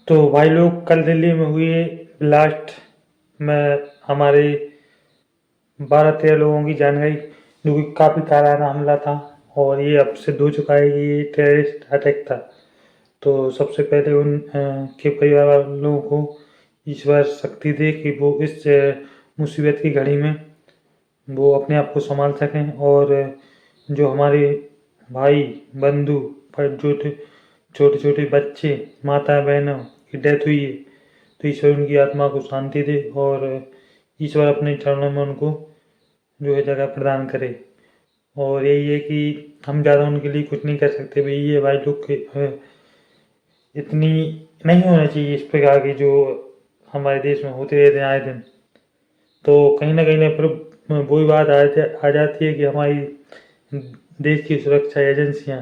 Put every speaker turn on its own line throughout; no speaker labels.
तो भाई लोग कल दिल्ली में हुए ब्लास्ट में हमारे 12-13 लोगों की जान गई, जो कि काफ़ी काराना हमला था। और ये अब सिद्ध हो चुका है कि ये टेररिस्ट अटैक था। तो सबसे पहले उन के परिवार वालों को ईश्वर शक्ति दे कि वो इस मुसीबत की घड़ी में वो अपने आप को संभाल सकें। और जो हमारे भाई बंधु पर जो छोटे छोटे बच्चे माता बहनों की डेथ हुई है, तो ईश्वर उनकी आत्मा को शांति दे और ईश्वर अपने चरणों में उनको जो है जगह प्रदान करे। और यही है कि हम ज़्यादा उनके लिए कुछ नहीं कर सकते भाई। ये भाई लोग के इतनी नहीं होना चाहिए इस प्रकार की जो हमारे देश में होते रहते हैं आए दिन। तो कहीं ना फिर वही बात आ जाती है कि हमारी देश की सुरक्षा एजेंसियां,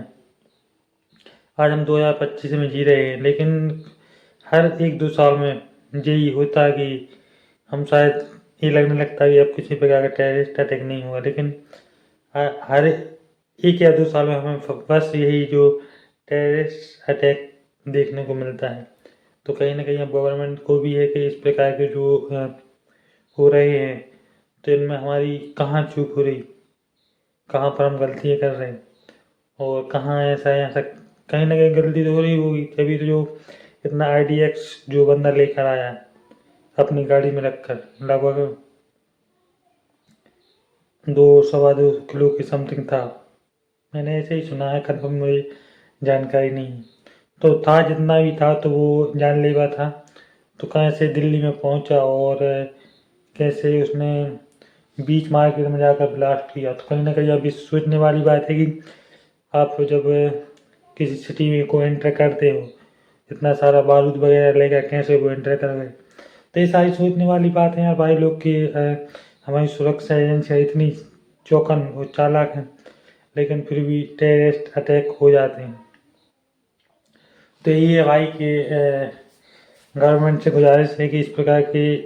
आज हम 2025 में जी रहे हैं, लेकिन हर 1-2 साल में यही होता है कि हम शायद ये लगने लगता है कि अब किसी प्रकार का टेररिस्ट अटैक नहीं हुआ। लेकिन हर 1 या 2 साल में हमें बस यही जो टेररिस्ट अटैक देखने को मिलता है। तो कहीं ना कहीं अब गवर्नमेंट को भी है कि इस प्रकार के जो हो रहे हैं, तो इनमें हमारी कहाँ चूक हो रही, कहाँ पर हम गलतियाँ कर रहे हैं और कहाँ ऐसा कहीं ना कहीं गलती तो हो रही होगी। तभी तो जो इतना IDX जो बंदा लेकर आया अपनी गाड़ी में रखकर लगभग 2 सवा 2 किलो की समथिंग था। मैंने ऐसे ही सुना है, कंफर्म मुझे जानकारी नहीं है। तो था जितना भी था तो वो जानलेवा था। तो कैसे दिल्ली में पहुंचा और कैसे उसने बीच मार्केट में जाकर ब्लास्ट किया। तो कहीं ना कहीं अब इस सोचने वाली बात है कि आप जब किसी सिटी में को एंटर करते हो, इतना सारा बारूद वगैरह लेकर कैसे वो एंटर कर गए। तो ये सारी सोचने वाली बात है यार भाई लोग की। हमारी सुरक्षा एजेंसियाँ इतनी चौकन और चालाक हैं, लेकिन फिर भी टेररिस्ट अटैक हो जाते हैं। तो यही है भाई कि गवर्नमेंट से गुजारिश है कि इस प्रकार के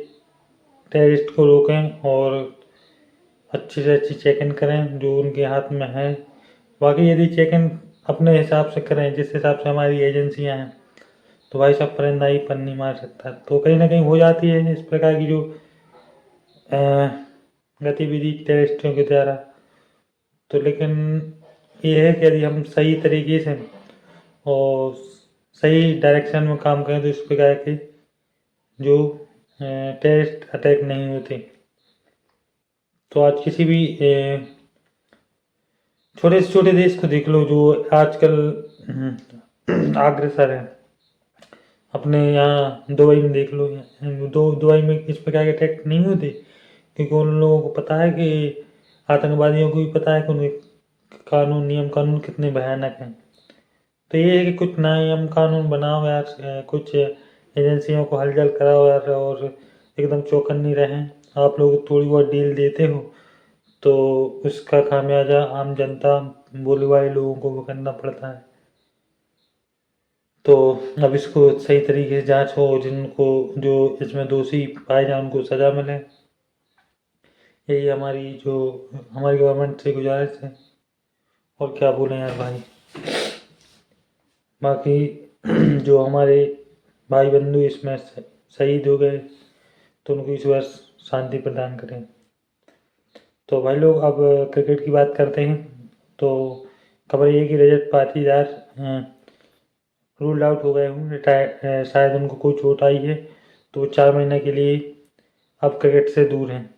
टेररिस्ट को रोकें और अच्छी से अच्छी चेक इन करें जो उनके हाथ में है। बाकी यदि चेक इन अपने हिसाब से करें जिस हिसाब से हमारी एजेंसियां हैं, तो भाई साहब परिंदा ही पन्नी मार सकता है। तो कहीं ना कहीं हो जाती है इस प्रकार की जो गतिविधि टेररिस्टों के द्वारा। तो लेकिन ये है कि यदि हम सही तरीके से और सही डायरेक्शन में काम करें तो इस प्रकार के जो टेररिस्ट अटैक नहीं होते। तो आज किसी भी छोटे से छोटे देश को देख लो जो आजकल अग्रसर है। अपने यहाँ दुबई में देख लो, दुबई में इस प्रकार के अटैक नहीं होते क्योंकि उन लोगों को पता है कि आतंकवादियों को भी पता है कि उनके कानून नियम कानून कितने भयानक हैं। तो ये है कि कुछ नियम कानून बनाओ यार, कुछ एजेंसियों को हलचल कराओ यार और एकदम चौकन्नी रहें। आप लोग थोड़ी बहुत डील देते हो तो उसका खामियाजा आम जनता बोली वाले लोगों को भुगतना पड़ता है। तो अब इसको सही तरीके से जांच हो, जिनको जो इसमें दोषी पाए जाए उनको सज़ा मिले। यही हमारी गवर्नमेंट से गुजारिश है। और क्या बोलें यार भाई। बाकी जो हमारे भाई बंधु इसमें शहीद हो गए तो उनको ईश्वर शांति प्रदान करें। तो भाई लोग अब क्रिकेट की बात करते हैं। तो खबर ये है कि रजत पाटीदार रूल्ड आउट हो गए हूँ, रिटायर, शायद उनको कोई चोट आई है तो वो 4 महीने के लिए अब क्रिकेट से दूर हैं।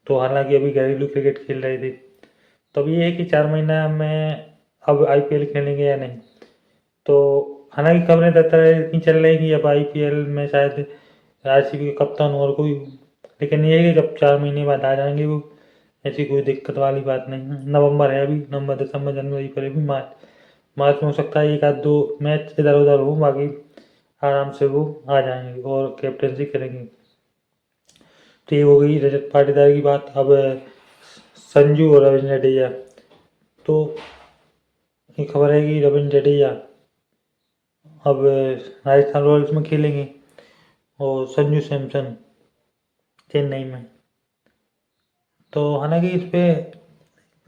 तो हालांकि अभी घरेलू क्रिकेट खेल रहे थे। तो अब ये है कि 4 महीना में अब IPL खेलेंगे या नहीं। तो हालांकि खबरें इतनी चल रही कि अब IPL में शायद RCB के कप्तान और कोई, लेकिन ये है कि जब 4 महीने बाद आ जाएंगे वो, ऐसी कोई दिक्कत वाली बात नहीं है। नवंबर है अभी, नवंबर दिसंबर जनवरी फरवरी मार्च में हो सकता है 1 आध 2 मैच इधर उधर हो, बाकी आराम से वो आ जाएंगे और कैप्टनसी करेंगे। तो ये हो गई रजत पाटीदार की बात। अब संजू और रविंद्र जडेजा, तो ये खबर है कि रविंद्र जडेजा अब राजस्थान रॉयल्स में खेलेंगे और संजू सैमसन चेन्नई में। तो हालांकि इस पे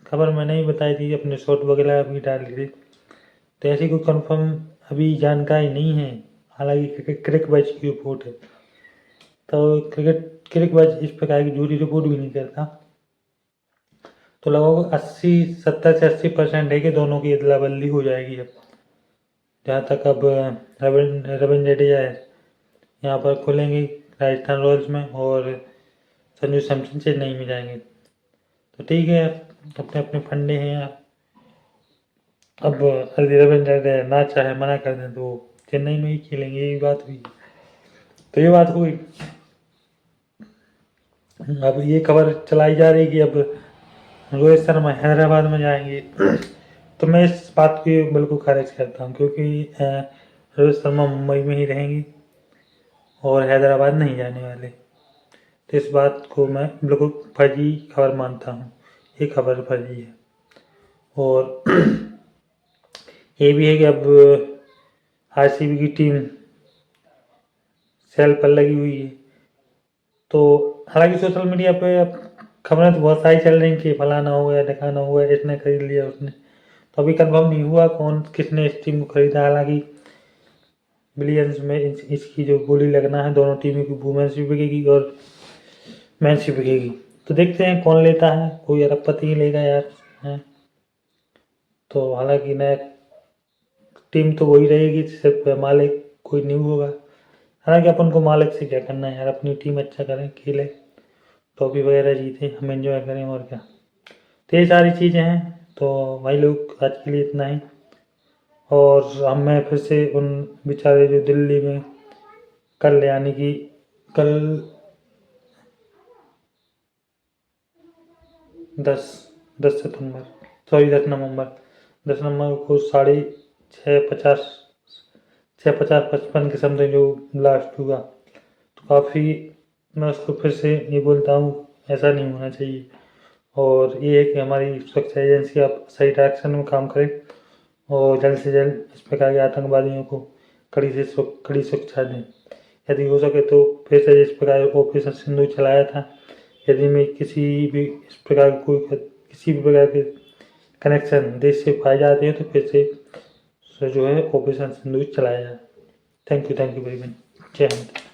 खबर मैंने ही बताई थी, अपने शॉट वगैरह भी डाल दी थी। तो ऐसी कोई कंफर्म अभी जानकारी नहीं है। हालांकि क्रिकबज़ की रिपोर्ट है। तो क्रिकबज़ इस प्रकार की झूठी रिपोर्ट भी नहीं करता। तो लगभग 70 से 80% है कि दोनों की अदला बदली हो जाएगी अब। जहाँ तक अब रविंद्र जडेजा है यहाँ पर खुलेंगे राजस्थान रॉयल्स में, और संजू सैमसन चेन्नई में जाएंगे। तो ठीक है, अपने अपने फंडे हैं। अब यदि रविंद्र जडेजा ना चाहे, मना कर दें, तो चेन्नई में ही खेलेंगे, यही बात हुई। तो ये बात हुई। अब ये खबर चलाई जा रही कि अब रोहित शर्मा हैदराबाद में जाएंगे। तो मैं इस बात को बिल्कुल खारिज करता हूँ, क्योंकि रोहित शर्मा मुंबई में ही रहेंगे और हैदराबाद नहीं जाने वाले। तो इस बात को मैं बिल्कुल फर्जी खबर मानता हूँ। ये खबर फर्जी है। और ये भी है कि अब आरसीबी की टीम सेल पर लगी हुई है। तो हालांकि सोशल मीडिया पे अब खबरें तो बहुत सारी चल रही कि फलाना हो गया, ढकाना हो गया, इसने खरीद लिया, उसने। तो अभी कंफर्म नहीं हुआ कौन किसने इस टीम को खरीदा। हालांकि बिलियंस में इसकी जो बोली लगना है, दोनों टीमों की वुमेन्स भी बिकेगी और मेंस भी बिकेगी। तो देखते हैं कौन लेता है। कोई अरबपति ही लेगा यार है। तो हालांकि नया टीम तो वही रहेगी, सिर्फ मालिक कोई न्यू होगा। हालांकि अपन को मालिक से क्या करना है यार, अपनी टीम अच्छा करें, खेले, ट्रॉफी वगैरह जीते, हम एंजॉय करें, और क्या। तो ये सारी चीज़ें हैं। तो भाई लोग, आज के लिए इतना ही। और हम मैं फिर से उन बेचारे जो दिल्ली में कल, यानी कि कल 10 नवंबर को 6:50 के समथिंग जो ब्लास्ट हुआ। तो काफ़ी, मैं उसको फिर से ये बोलता हूँ, ऐसा नहीं होना चाहिए। और ये है कि हमारी सुरक्षा एजेंसी आप सही डायरेक्शन में काम करें और जल्द से जल्द इस प्रकार के आतंकवादियों को कड़ी शिक्षा दें। यदि हो सके तो फिर से इस प्रकार ऑपरेशन सिंदूर चलाया था। यदि मैं किसी भी इस प्रकार किसी भी प्रकार के कनेक्शन देश से पाए जाते हैं, तो फिर से जो है ऑपरेशन सिंदूर चलाया जाए। Thank you very much. जय हिंद।